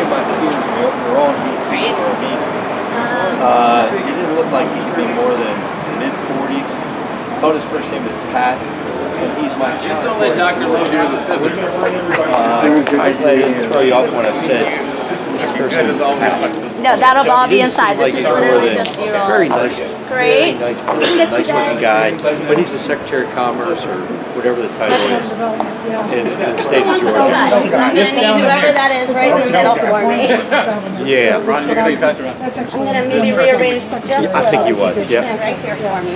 of my peers were all DC before me. He didn't look like he could be more than mid-40s. Thought his first name was Pat, and he's my Just don't let Dr. Lowe do the scissors. I throw you off when I said this person is Pat. No, that'll all be inside. Like This is he's more literally than just you all. very nice, Great. very nice person, nice looking guy. But he's the Secretary of Commerce or whatever the title is in the state of Georgia. I'm gonna need whoever that is right himself for me. Yeah, Ron, you're going to pass around. I'm gonna maybe rearrange just I think he was. yeah, Yeah, right here for me.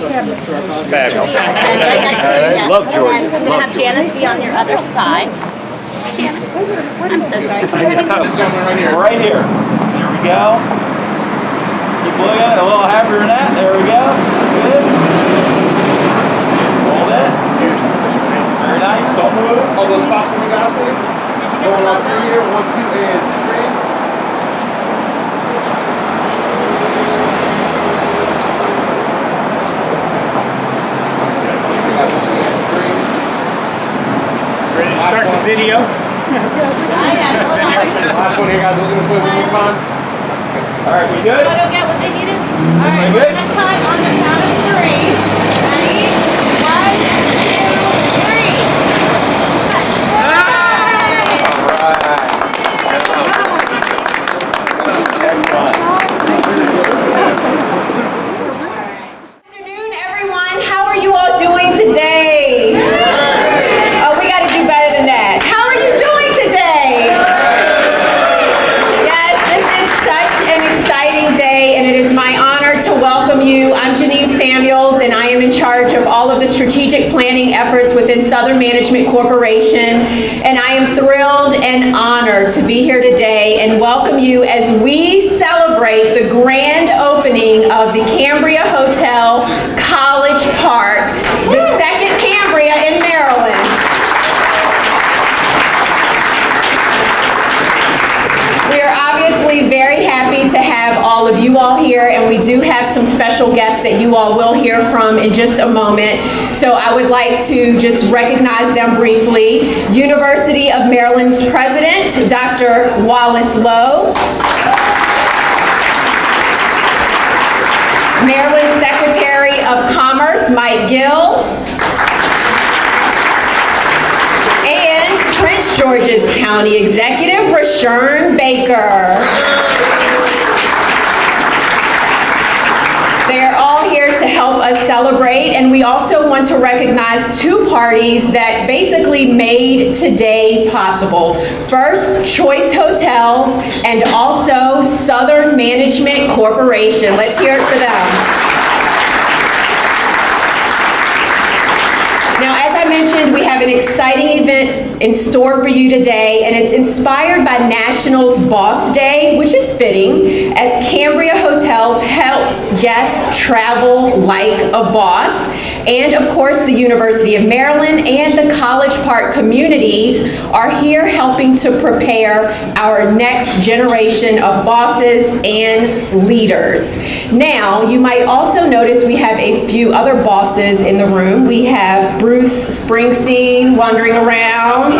fabulous. And right next to you, yes. Love Georgia. And then we're gonna have Janice be on your other side. Janice, I'm so sorry. Right here. Here we go. Keep looking at it. A little happier than that. There we go. Good. Hold it. Very nice. Don't move. All those spots for you guys, please. Going on through here. 1, 2, and 3. Ready to start the video? Last one here, guys. Look at this way one more time. All right, we good? Photo get what they needed? All right, we're good? gonna cut on the count of 3. Ready? 1, 2, 3. Cut. Good afternoon, everyone. How are you all doing today? Oh, we got to do better than that. How are you doing today? Yes, this is such an exciting day, and it is my honor to welcome you. I'm Janine Samuels, and I am in charge of all of the strategic planning efforts within Southern Management Corporation, and I am thrilled and honored to be here today and welcome you as we celebrate the grand opening of the Cambria Hotel College Park, the second Cambria in Maryland. We are obviously very happy to have all of you all here, and we do have some special guests that you all will hear from in just a moment. So I would like to just recognize them briefly. University of Maryland's President, Dr. Wallace Lowe. Maryland Secretary of Commerce, Mike Gill. And Prince George's County Executive, Rashern Baker. They are all here to help us celebrate, and we also want to recognize 2 parties that basically made today possible. First, Choice Hotels, and also Southern Management Corporation. Let's hear it for them. Now, as I mentioned, we have an exciting event in store for you today, and it's inspired by National's Boss Day, which is fitting, as Cambria Hotels helps guests travel like a boss. And of course, the University of Maryland and the College Park communities are here helping to prepare our next generation of bosses and leaders. Now, you might also notice we have a few other bosses in the room. We have Bruce Springsteen wandering around,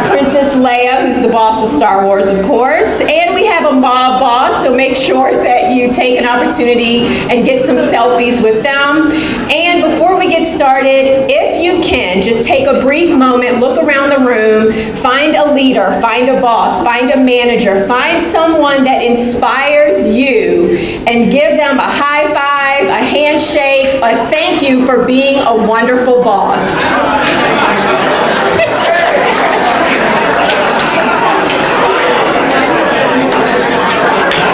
Princess Leia, who's the boss of Star Wars, of course, and we have a mob boss, so make sure that you take an opportunity and get some selfies with them. And before we get started, if you can, just take a brief moment, look around the room, find a leader, find a boss, find a manager, find someone that inspires you, and give them a high five, a handshake, a thank you for being a wonderful boss.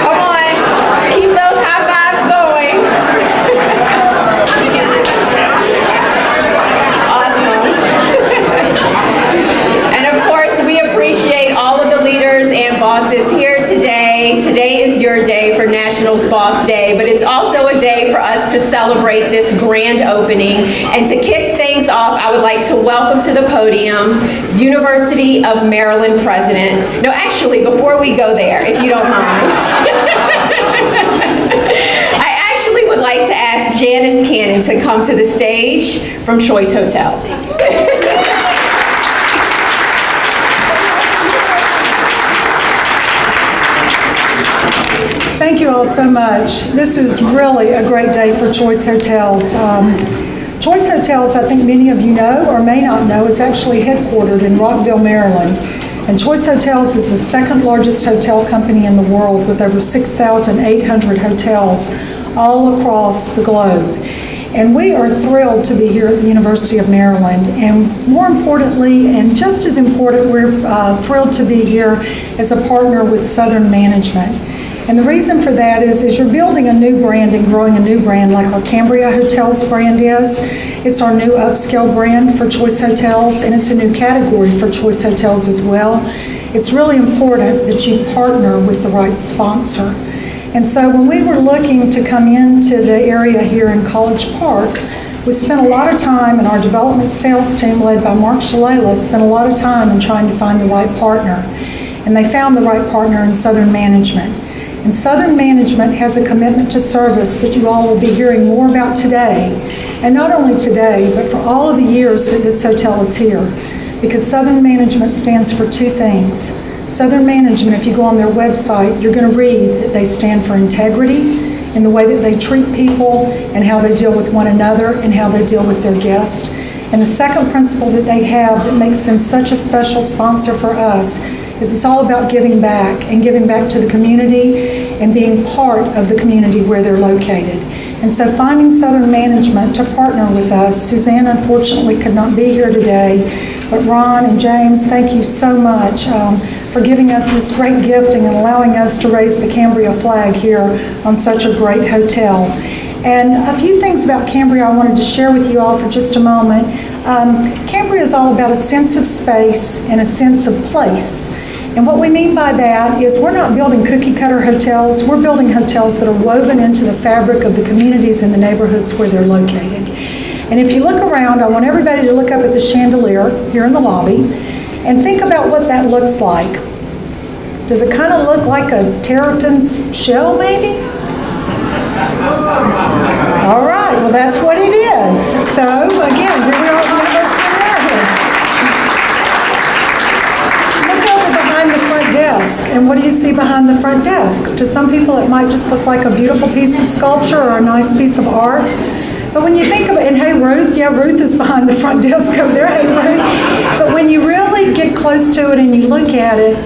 Come on, keep those high fives going. Awesome. And of course, we appreciate all of the leaders and bosses here today. Today is your day for National's Boss Day, but it's also a day for us to celebrate this grand opening. And to kick things off, I would like to welcome to the podium University of Maryland President. No, actually, before we go there, if you don't mind, I actually would like to ask Janice Cannon to come to the stage from Choice Hotels. Thank you all so much. This is really a great day for Choice Hotels. Choice Hotels, I think many of you know or may not know, is actually headquartered in Rockville, Maryland. And Choice Hotels is the second largest hotel company in the world with over 6,800 hotels all across the globe. And we are thrilled to be here at the University of Maryland. And more importantly, and just as important, we're thrilled to be here as a partner with Southern Management. And the reason for that is you're building a new brand and growing a new brand like our Cambria Hotels brand is. It's our new upscale brand for Choice Hotels, and it's a new category for Choice Hotels as well. It's really important that you partner with the right sponsor. And so when we were looking to come into the area here in College Park, we spent a lot of time, and our development sales team led by Mark Shalala spent a lot of time in trying to find the right partner. And they found the right partner in Southern Management. And Southern Management has a commitment to service that you all will be hearing more about today. And not only today, but for all of the years that this hotel is here. Because Southern Management stands for two things. Southern Management, if you go on their website, you're going to read that they stand for integrity in the way that they treat people and how they deal with one another and how they deal with their guests. And the second principle that they have that makes them such a special sponsor for us is it's all about giving back and giving back to the community and being part of the community where they're located. And so finding Southern Management to partner with us, Suzanne unfortunately could not be here today, but Ron and James, thank you so much for giving us this great gifting and allowing us to raise the Cambria flag here on such a great hotel. And a few things about Cambria I wanted to share with you all for just a moment. Cambria is all about a sense of space and a sense of place. And what we mean by that is we're not building cookie cutter hotels, we're building hotels that are woven into the fabric of the communities and the neighborhoods where they're located. And if you look around, I want everybody to look up at the chandelier here in the lobby and think about what that looks like. Does it kind of look like a terrapin's shell maybe? All right, well that's what it is. So again, here we are at the University of Maryland. Look over behind the front desk, and what do you see behind the front desk? To some people it might just look like a beautiful piece of sculpture or a nice piece of art. But when you think of it, and hey Ruth, yeah, Ruth is behind the front desk over there, hey Ruth. But when you really get close to it and you look at it,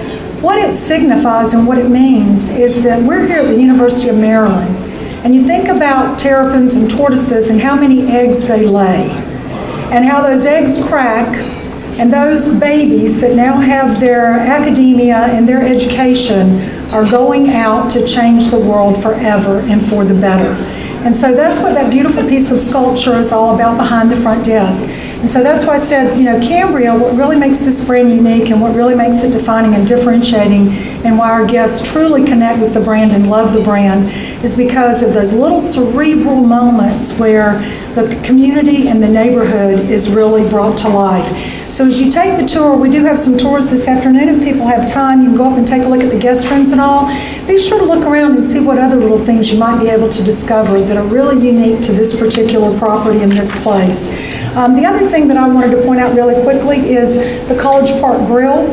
what it signifies and what it means is that we're here at the University of Maryland. And you think about terrapins and tortoises and how many eggs they lay, and how those eggs crack, and those babies that now have their academia and their education are going out to change the world forever and for the better. And so that's what that beautiful piece of sculpture is all about behind the front desk. And so that's why I said, you know, Cambria, what really makes this brand unique and what really makes it defining and differentiating and why our guests truly connect with the brand and love the brand is because of those little cerebral moments where the community and the neighborhood is really brought to life. So as you take the tour, we do have some tours this afternoon. If people have time, you can go up and take a look at the guest rooms and all. Be sure to look around and see what other little things you might be able to discover that are really unique to this particular property in this place. The other thing that I wanted to point out really quickly is the College Park Grill.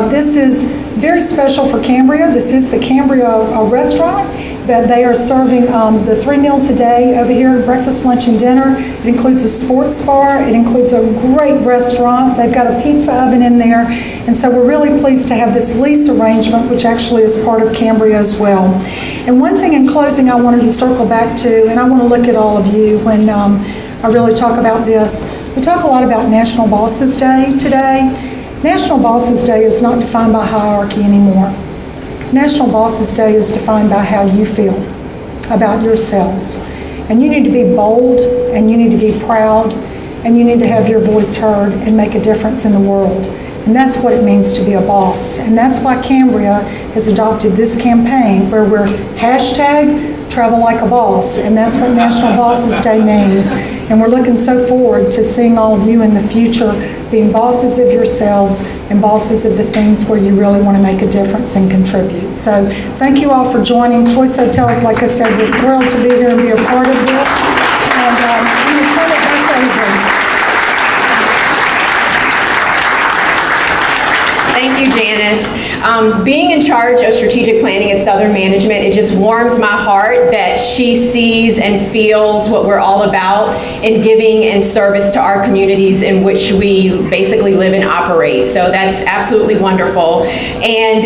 This is very special for Cambria. This is the Cambria restaurant. That they are serving the 3 meals a day over here, breakfast, lunch, and dinner. It includes a sports bar. It includes a great restaurant. They've got a pizza oven in there. And so we're really pleased to have this lease arrangement, which actually is part of Cambria as well. And one thing in closing I wanted to circle back to, and I want to look at all of you when I really talk about this. We talk a lot about National Bosses Day today. National Bosses Day is not defined by hierarchy anymore. National Bosses Day is defined by how you feel about yourselves. And you need to be bold, and you need to be proud, and you need to have your voice heard and make a difference in the world. And that's what it means to be a boss. And that's why Cambria has adopted this campaign where we're #Travel Like a Boss. And that's what National Bosses Day means. And we're looking so forward to seeing all of you in the future being bosses of yourselves and bosses of the things where you really want to make a difference and contribute. So thank you all for joining. Choice Hotels, like I said, we're thrilled to be here and be a part of this. And I'm going to turn it back over. Thank you, Janice. Being in charge of strategic planning at Southern Management, it just warms my heart that she sees and feels what we're all about in giving and service to our communities in which we basically live and operate. So that's absolutely wonderful. And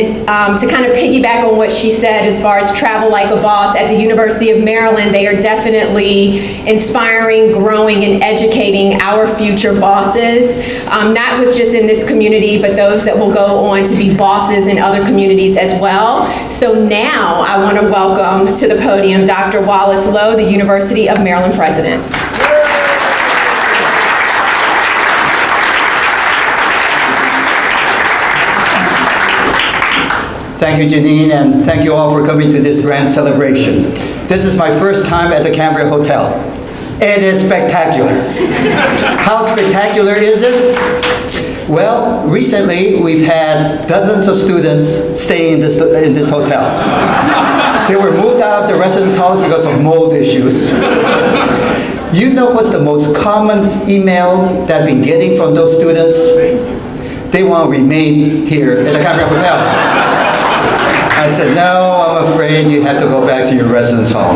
to kind of piggyback on what she said as far as travel like a boss, at the University of Maryland, they are definitely inspiring, growing, and educating our future bosses, not with just in this community, but those that will go on to be bosses in other communities as well. So now I want to welcome to the podium Dr. Wallace Lowe, the University of Maryland president. Thank you, Janine, and thank you all for coming to this grand celebration. This is my first time at the Cambria Hotel. It is spectacular. How spectacular is it? Well, recently we've had dozens of students staying in this hotel. They were moved out of the residence halls because of mold issues. You know what's the most common email that I've been getting from those students? They want to remain here at the Cambria Hotel. I said, no, I'm afraid you have to go back to your residence hall.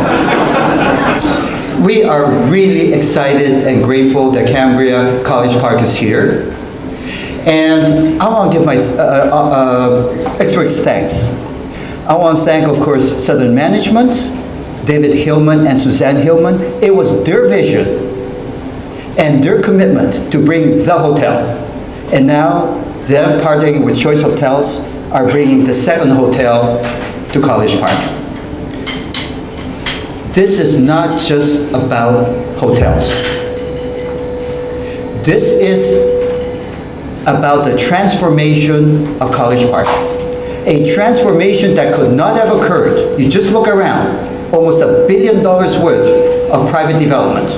We are really excited and grateful that Cambria College Park is here. And I want to give my extra thanks. I want to thank, of course, Southern Management, David Hillman and Suzanne Hillman. It was their vision and their commitment to bring the hotel. And now they're partnering with Choice Hotels, are bringing the second hotel to College Park. This is not just about hotels. This is about the transformation of College Park. A transformation that could not have occurred. You just look around, almost $1 billion worth of private development.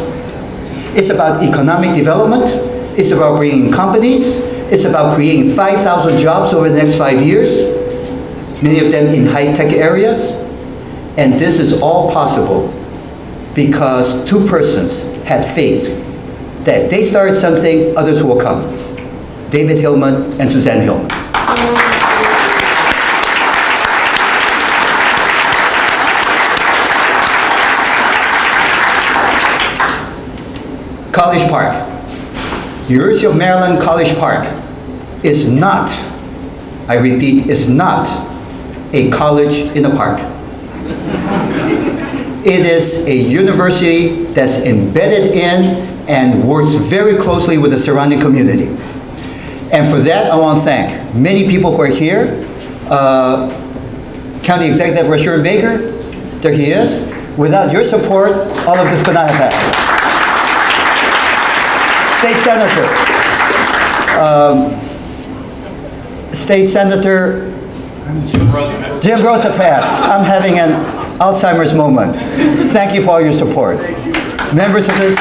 It's about economic development. It's about bringing companies. It's about creating 5,000 jobs over the next 5 years, many of them in high-tech areas. And this is all possible because two persons had faith that if they started something, others will come. David Hillman and Suzanne Hillman. College Park. University of Maryland College Park is not, I repeat, is not a college in a park. It is a university that's embedded in and works very closely with the surrounding community. And for that, I want to thank many people who are here. County Executive Rashawn Baker, there he is. Without your support, all of this could not have happened. State Senator Jim Rosapat. I'm having an Alzheimer's moment. Thank you for all your support. Members of this,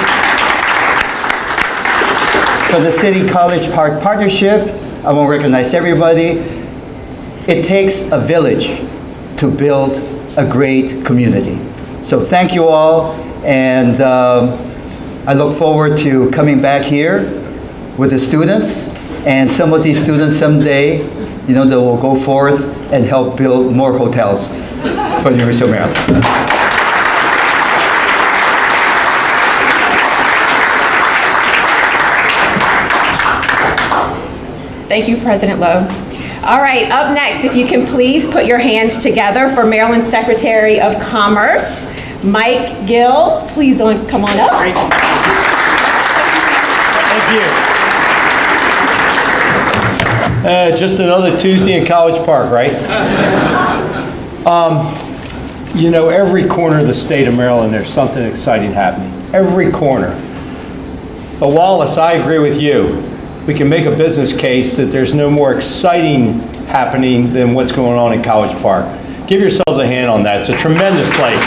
for the City College Park Partnership, I want to recognize everybody. It takes a village to build a great community. So thank you all, and I look forward to coming back here with the students, and some of these students someday, you know, they will go forth and help build more hotels for the University of Maryland. Thank you, President Lowe. All right, up next, if you can please put your hands together for Maryland Secretary of Commerce, Mike Gill. Please come on up. Great. Thank you. Just another Tuesday in College Park, right? You know, every corner of the state of Maryland, there's something exciting happening. Every corner. But Wallace, I agree with you. We can make a business case that there's no more exciting happening than what's going on in College Park. Give yourselves a hand on that. It's a tremendous place.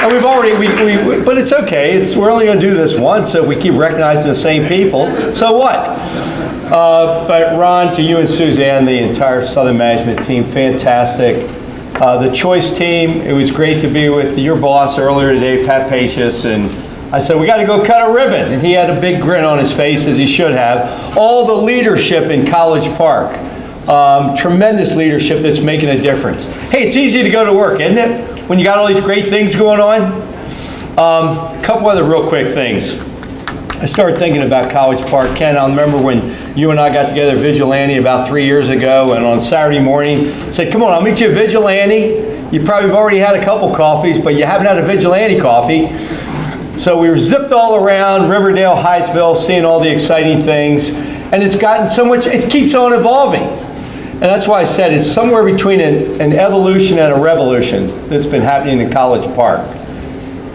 And we've already, but it's okay. We're only going to do this once, so if we keep recognizing the same people, so what? But Ron, to you and Suzanne, the entire Southern Management team, fantastic. The Choice team, it was great to be with your boss earlier today, Pat Pacious, and I said, we got to go cut a ribbon. And he had a big grin on his face, as he should have. All the leadership in College Park. Tremendous leadership that's making a difference. Hey, it's easy to go to work, isn't it? When you got all these great things going on. A couple other real quick things. I started thinking about College Park. Ken, I remember when you and I got together Vigilante about 3 years ago, and on Saturday morning, said, come on, I'll meet you at Vigilante. You probably have already had a couple coffees, but you haven't had a Vigilante coffee. So we were zipped all around Riverdale, Hyattsville, seeing all the exciting things. And it's gotten so much, it keeps on evolving. And that's why I said it's somewhere between an evolution and a revolution that's been happening in College Park.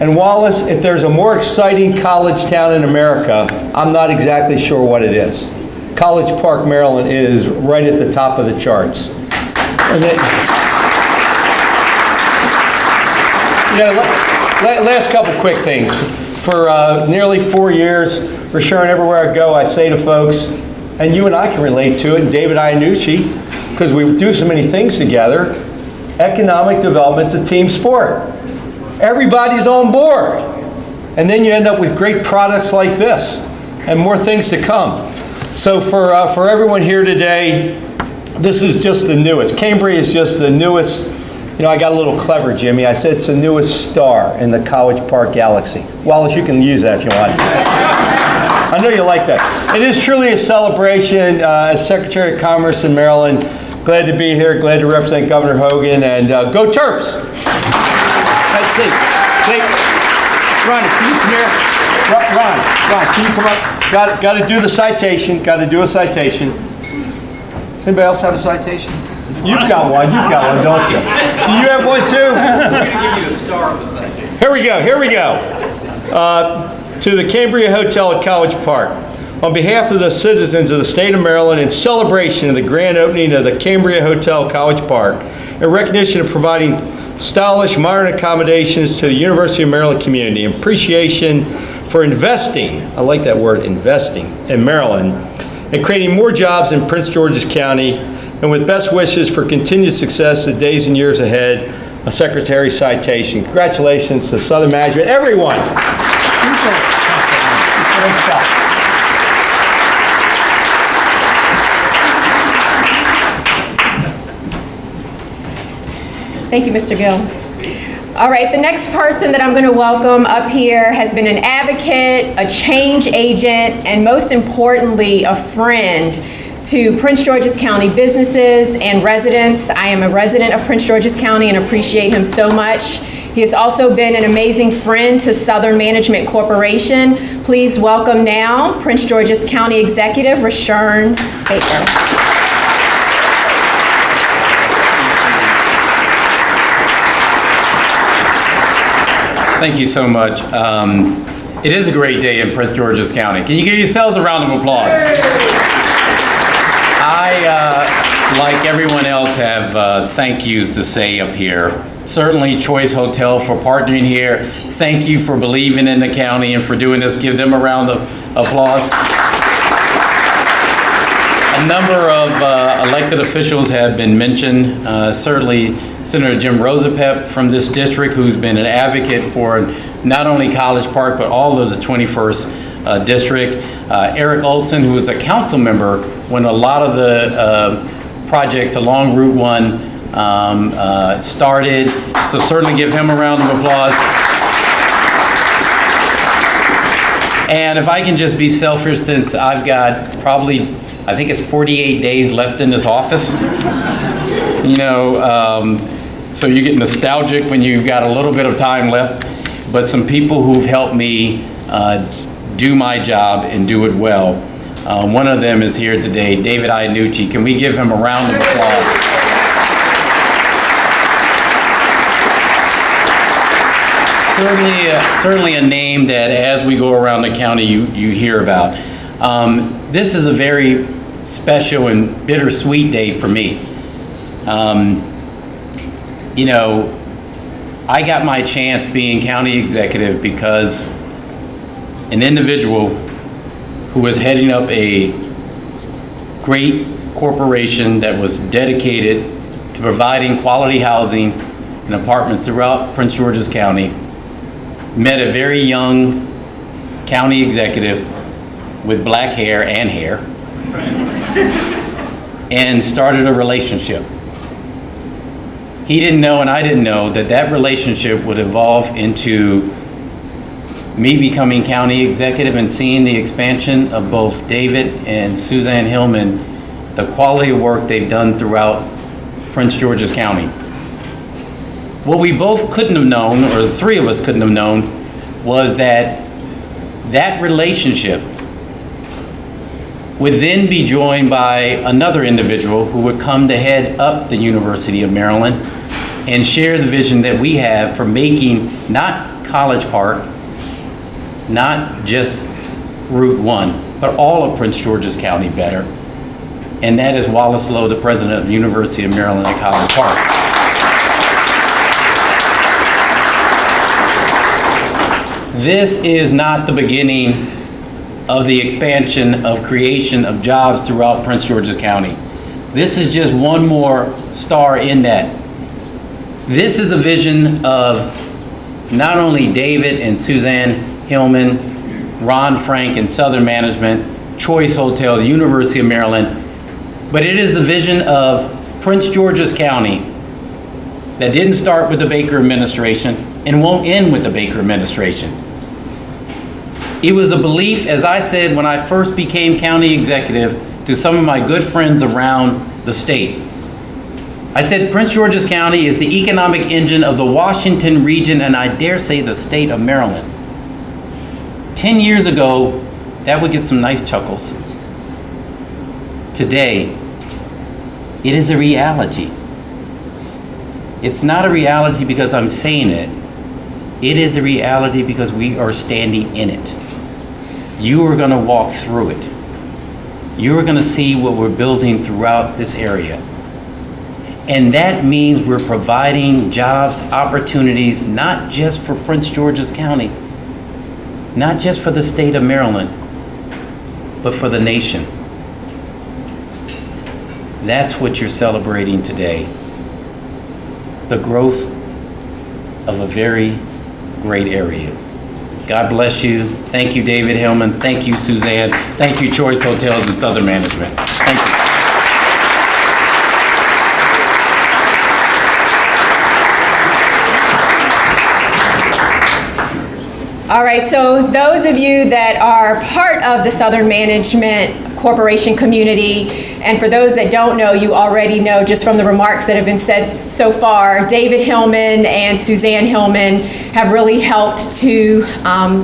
And Wallace, if there's a more exciting college town in America, I'm not exactly sure what it is. College Park, Maryland is right at the top of the charts. And last couple quick things. For nearly 4 years, for sure, and everywhere I go, I say to folks, and you and I can relate to it, and David Iannucci, because we do so many things together, economic development's a team sport. Everybody's on board. And then you end up with great products like this, and more things to come. So for everyone here today, this is just the newest. Cambria is just the newest. You know, I got a little clever, Jimmy. I said it's the newest star in the College Park galaxy. Wallace, you can use that if you want. I know you like that. It is truly a celebration. As Secretary of Commerce in Maryland, glad to be here, glad to represent Governor Hogan, and go Terps! Let's see. Ron, can you come here? Ron, can you come up? Got to do the citation. Got to do a citation. Does anybody else have a citation? You've got one, don't you? Do you have one too? I'm going to give you the star of the citation. Here we go. To the Cambria Hotel at College Park. On behalf of the citizens of the state of Maryland, in celebration of the grand opening of the Cambria Hotel College Park, in recognition of providing stylish, modern accommodations to the University of Maryland community, in appreciation for investing, I like that word, investing, in Maryland, and creating more jobs in Prince George's County, and with best wishes for continued success the days and years ahead, a Secretary citation. Congratulations to Southern Management, everyone. Thank you, Mr. Gill. All right, the next person that I'm going to welcome up here has been an advocate, a change agent, and most importantly, a friend to Prince George's County businesses and residents. I am a resident of Prince George's County and appreciate him so much. He has also been an amazing friend to Southern Management Corporation. Please welcome now Prince George's County Executive, Rashern Baker. Thank you so much. It is a great day in Prince George's County. Can you give yourselves a round of applause? I, like everyone else, have thank yous to say up here. Certainly Choice Hotel for partnering here. Thank you for believing in the county and for doing this. Give them a round of applause. A number of elected officials have been mentioned. Certainly Senator Jim Rosapep from this district, who's been an advocate for not only College Park, but all of the 21st district. Eric Olson, who was a council member when a lot of the projects along Route 1 started. So certainly give him a round of applause. And if I can just be selfish, since I've got probably, I think it's 48 days left in this office. You know, so you get nostalgic when you've got a little bit of time left. But some people who've helped me do my job and do it well. One of them is here today, David Iannucci. Can we give him a round of applause? Certainly a name that as we go around the county you hear about. This is a very special and bittersweet day for me. You know, I got my chance being county executive because an individual who was heading up a great corporation that was dedicated to providing quality housing and apartments throughout Prince George's County met a very young county executive with black hair and started a relationship. He didn't know and I didn't know that that relationship would evolve into me becoming county executive and seeing the expansion of both David and Suzanne Hillman, the quality of work they've done throughout Prince George's County. What we both couldn't have known, or the three of us couldn't have known, was that that relationship would then be joined by another individual who would come to head up the University of Maryland and share the vision that we have for making not College Park, not just Route 1, but all of Prince George's County better. And that is Wallace Lowe, the president of the University of Maryland at College Park. This is not the beginning of the expansion of creation of jobs throughout Prince George's County. This is just one more star in that. This is the vision of not only David and Suzanne Hillman, Ron Frank and Southern Management, Choice Hotels, University of Maryland, but it is the vision of Prince George's County that didn't start with the Baker administration and won't end with the Baker administration. It was a belief, as I said when I first became county executive, to some of my good friends around the state. I said Prince George's County is the economic engine of the Washington region, and I dare say the state of Maryland. 10 years ago, that would get some nice chuckles. Today, it is a reality. It's not a reality because I'm saying it. It is a reality because we are standing in it. You are going to walk through it. You are going to see what we're building throughout this area. And that means we're providing jobs, opportunities, not just for Prince George's County, not just for the state of Maryland, but for the nation. That's what you're celebrating today. The growth of a very great area. God bless you. Thank you, David Hillman. Thank you, Suzanne. Thank you, Choice Hotels and Southern Management. Thank you. All right, so those of you that are part of the Southern Management Corporation community, and for those that don't know, you already know just from the remarks that have been said so far, David Hillman and Suzanne Hillman have really helped to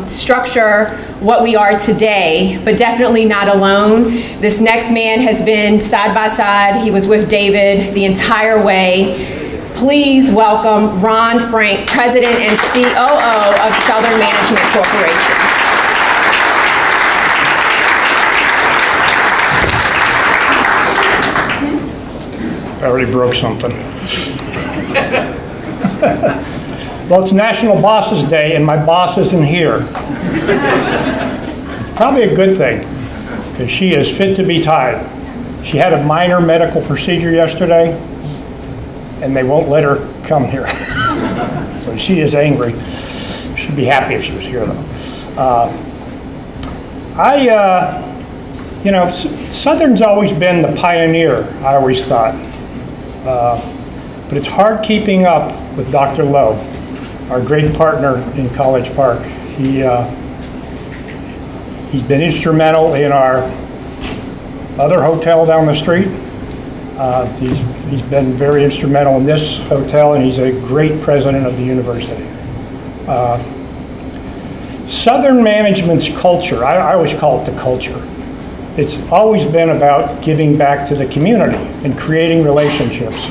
structure what we are today, but definitely not alone. This next man has been side by side. He was with David the entire way. Please welcome Ron Frank, President and COO of Southern Management Corporation. I already broke something. Well, it's National Bosses Day and my boss isn't here. It's probably a good thing because she is fit to be tied. She had a minor medical procedure yesterday and they won't let her come here. So she is angry. She'd be happy if she was here though. You know, Southern's always been the pioneer, I always thought. But it's hard keeping up with Dr. Lowe, our great partner in College Park. He's been instrumental in our other hotel down the street. He's been very instrumental in this hotel, and he's a great president of the university. Southern Management's culture, I always call it the culture. It's always been about giving back to the community and creating relationships.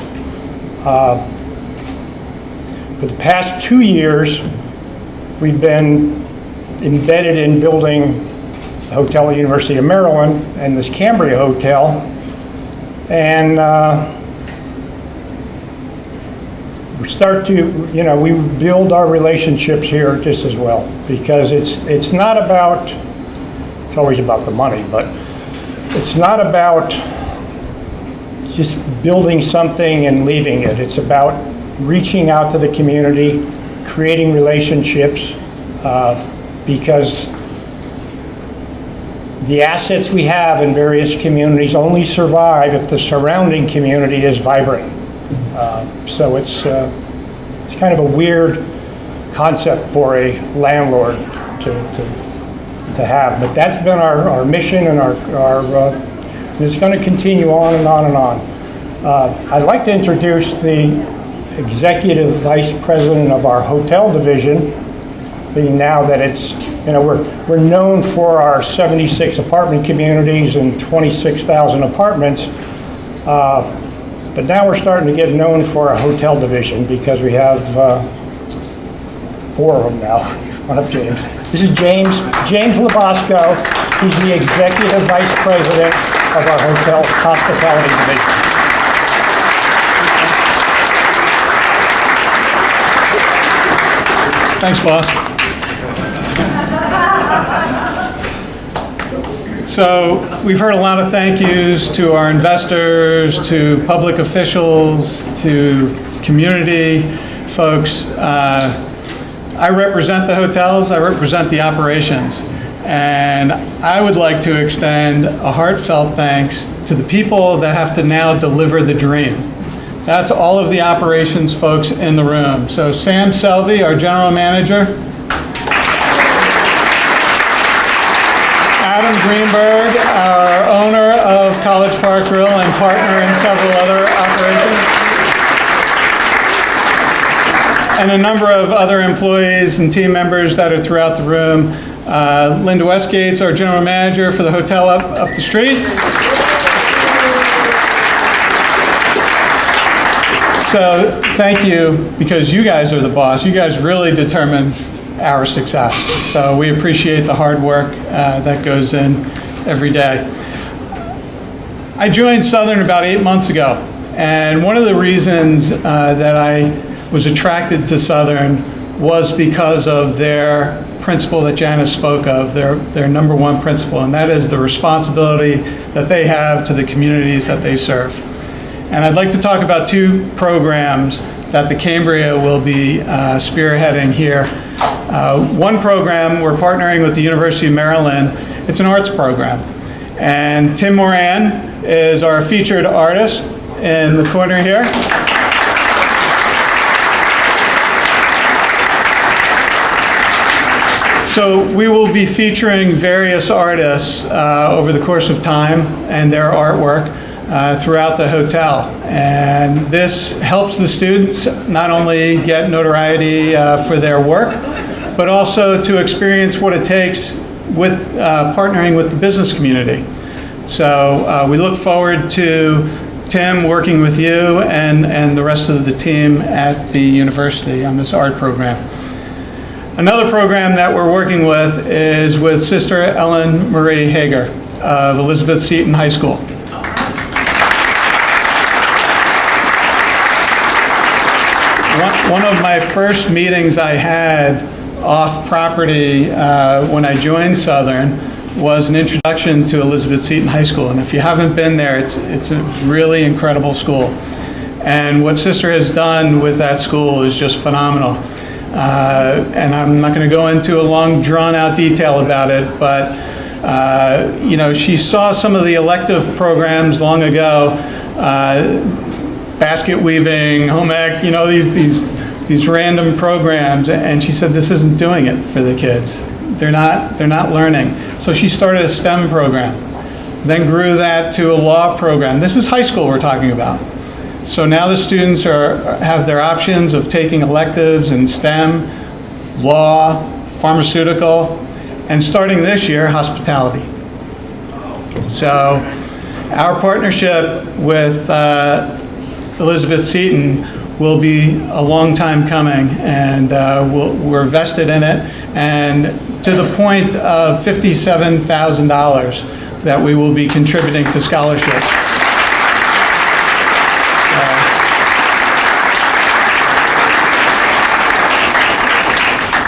For the past 2 years, we've been embedded in building the hotel at the University of Maryland and this Cambria hotel. And we start to, you know, we build our relationships here just as well, because it's not about, it's always about the money, but it's not about just building something and leaving it. It's about reaching out to the community, creating relationships, because the assets we have in various communities only survive if the surrounding community is vibrant. So it's kind of a weird concept for a landlord to have, but that's been our mission, and and it's going to continue on and on and on. I'd like to introduce the Executive Vice President of our hotel division, being now that it's, we're known for our 76 apartment communities and 26,000 apartments, but now we're starting to get known for our hotel division because we have 4 of them now. Come on up, James. This is James Labasco. He's the Executive Vice President of our hotel hospitality division. Thanks, boss. So we've heard a lot of thank yous to our investors, to public officials, to community folks. I represent the hotels, I represent the operations, and I would like to extend a heartfelt thanks to the people that have to now deliver the dream. That's all of the operations folks in the room. So Sam Selvey, our general manager. Adam Greenberg, our owner of College Park Grill and partner in several other operations. And a number of other employees and team members that are throughout the room. Linda Westgate's our general manager for the hotel up the street. So thank you, because you guys are the boss. You guys really determine our success. So we appreciate the hard work that goes in every day. I joined Southern about 8 months ago, and one of the reasons that I was attracted to Southern was because of their principle that Janice spoke of, their number one principle, and that is the responsibility that they have to the communities that they serve. And I'd like to talk about 2 programs that the Cambria will be spearheading here. One program, we're partnering with the University of Maryland. It's an arts program. And Tim Moran is our featured artist in the corner here. So we will be featuring various artists over the course of time and their artwork throughout the hotel. And this helps the students not only get notoriety for their work, but also to experience what it takes with partnering with the business community. So we look forward to Tim working with you and the rest of the team at the university on this art program. Another program that we're working with is with Sister Ellen Marie Hager of Elizabeth Seton High School. One of my first meetings I had off property when I joined Southern was an introduction to Elizabeth Seton High School. And if you haven't been there, it's a really incredible school. And what Sister has done with that school is just phenomenal. And I'm not going to go into a long, drawn-out detail about it, but she saw some of the elective programs long ago, basket weaving, home ec, these random programs, and she said this isn't doing it for the kids. They're not learning. So she started a STEM program, then grew that to a law program. This is high school we're talking about. So now the students have their options of taking electives in STEM, law, pharmaceutical, and starting this year, hospitality. So our partnership with Elizabeth Seton will be a long time coming, and we're vested in it, and to the point of $57,000 that we will be contributing to scholarships.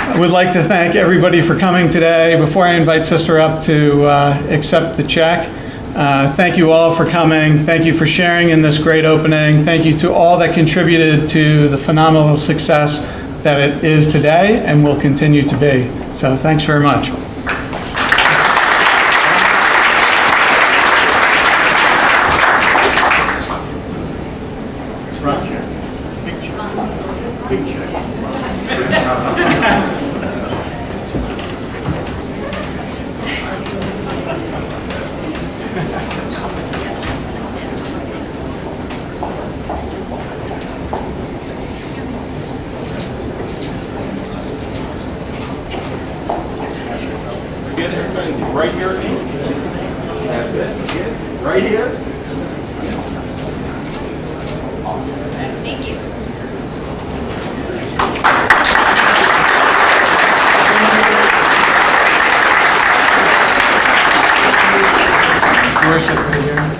I would like to thank everybody for coming today. Before I invite Sister up to accept the check, thank you all for coming. Thank you for sharing in this great opening. Thank you to all that contributed to the phenomenal success that it is today and will continue to be. So thanks very much. Big check. Good, everybody, right here at me. That's it. Good. Right here. Awesome. Thank you. Worship right here.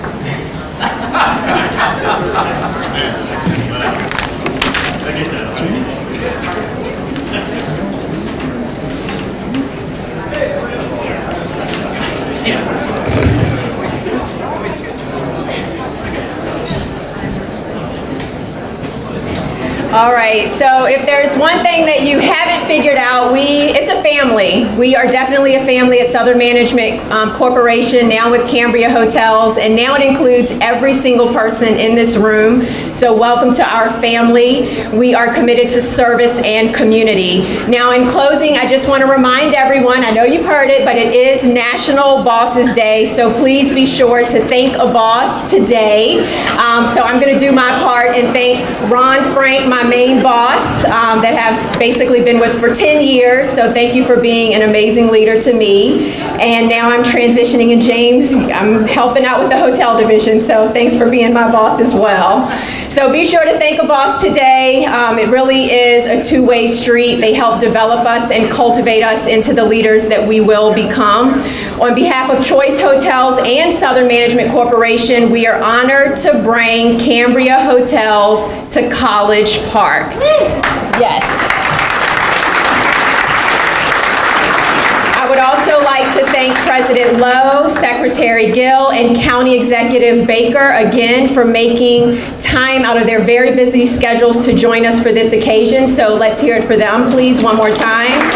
All right, so if there's one thing that you haven't figured out, it's a family. We are definitely a family at Southern Management Corporation, now with Cambria Hotels, and now it includes every single person in this room. So welcome to our family. We are committed to service and community. Now in closing, I just want to remind everyone, I know you've heard it, but it is National Bosses Day, so please be sure to thank a boss today. So I'm going to do my part and thank Ron Frank, my main boss, that have basically been with for 10 years. So thank you for being an amazing leader to me. And now I'm transitioning, and James, I'm helping out with the hotel division. So thanks for being my boss as well. So be sure to thank a boss today. It really is a two-way street. They help develop us and cultivate us into the leaders that we will become. On behalf of Choice Hotels and Southern Management Corporation, we are honored to bring Cambria Hotels to College Park. Yes. I would also like to thank President Lowe, Secretary Gill, and County Executive Baker again for making time out of their very busy schedules to join us for this occasion. So let's hear it for them, please, one more time.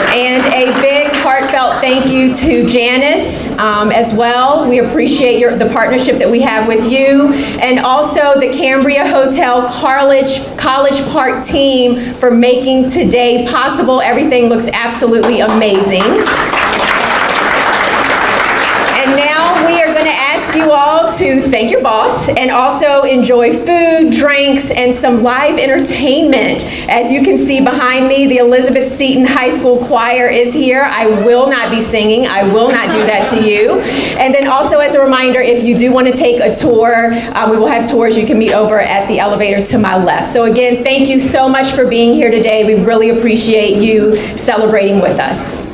And a big heartfelt thank you to Janice as well. We appreciate the partnership that we have with you. And also the Cambria Hotel College Park team for making today possible. Everything looks absolutely amazing. And now we are going to ask you all to thank your boss and also enjoy food, drinks, and some live entertainment. As you can see behind me, the Elizabeth Seton High School Choir is here. I will not be singing. I will not do that to you. And then also as a reminder, if you do want to take a tour, we will have tours. You can meet over at the elevator to my left. So again, thank you so much for being here today. We really appreciate you celebrating with us.